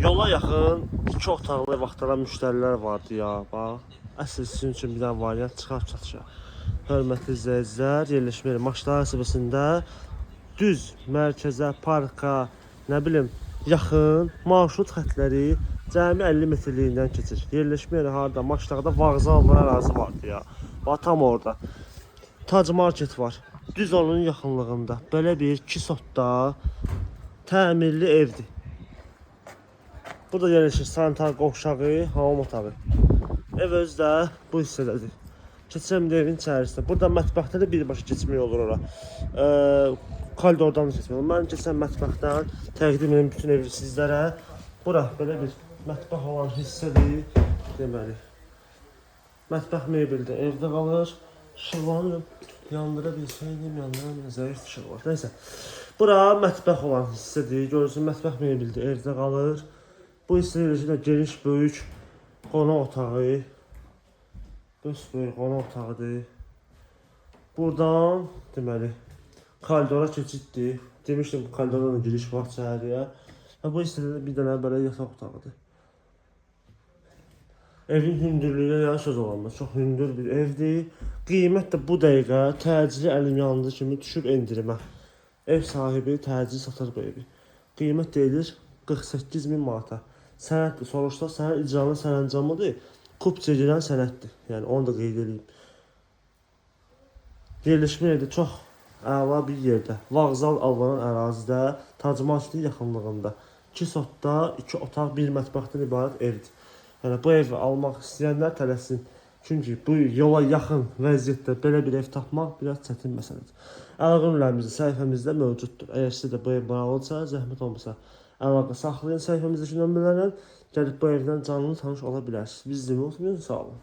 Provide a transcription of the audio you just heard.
Yola yaxın 2 otaqlı ev axtaran müştərilər vardı ya, bax. Əsl sizin üçün bir dənə variant çıxar çatışa. Hörmətli izləyicilər, yerləşmə yeri Maçlar qəsəbəsində düz mərkəzə, parka, nə bilim, yaxın marşrut xətləri cəmi 50 metrliyindən keçir. Yerləşmə yeri harda? Maçlarda vağzal var, ərazi vardı ya. Bax tam orada. Tac Market var. Düz onun yaxınlığında. Belə bir 2 sotda təmirli evdir. Burada yerləşir sanitar qovşağı, hamam otağı. Ev özü də bu hissədədir. Keçirəm evin içərisində. Burada mətbəxdə də birbaşa keçmək olur ora. Koridordan da keçmək olur. Mən keçən mətbəxdən təqdim edim bütün evi sizlərə. Bura belə bir mətbəx olan hissədir. Deməli, mətbəx mebeldə evdə qalır. Işıqlanı yandıra bilsəydim, yandıra zəif işıq var. Neysə, bura mətbəx olan hissədir. Görürsün, mətbəx mebeldə evdə qalır. Bu hissədə geniş, böyük qonaq otağı. Böyük qonaq otağıdır. Buradan, deməli, koridora keçiddir. Demişdim, koridordan da giriş var içəriyə. Və bu hissədə bir dənə belə yataq otağıdır. Evin hündürlüyünə yəni söz olanlar. Çox hündür bir evdir. Qiymət də bu dəqiqə təcili əlim yandığı kimi düşüb endirimə. Ev sahibi təcili satır bu evi. Qiymət deyilir 48.000 manata. Sənəddir, soruşsa sənin icranın sərəncamıdır, kupçaya girən sənəddir. Yəni onu da qeyd edeyim. Yerləşmə yeri çox əla bir yerdə. Vağzal alınan ərazidə, Tac Marketin yaxınlığında. 2 sotda, 2 otaq, 1 mətbəxdən ibarət evdir. Yəni bu evi almaq istəyənlər tələsin. Çünki bu yola yaxın vəziyyətdə belə bir ev tapmaq biraz çətin məsələdir. Əlaqə nömrəmiz səhifəmizdə mövcuddur. Əgər sizə də bu ev maraqlıdırsa, zəhmət olmasa əlaqə saxlayın səhifəmizdəki nömrələrlə, gəlib bu evdən canlı tanış ola bilərsiniz. Bizi unutmayın, sağ olun.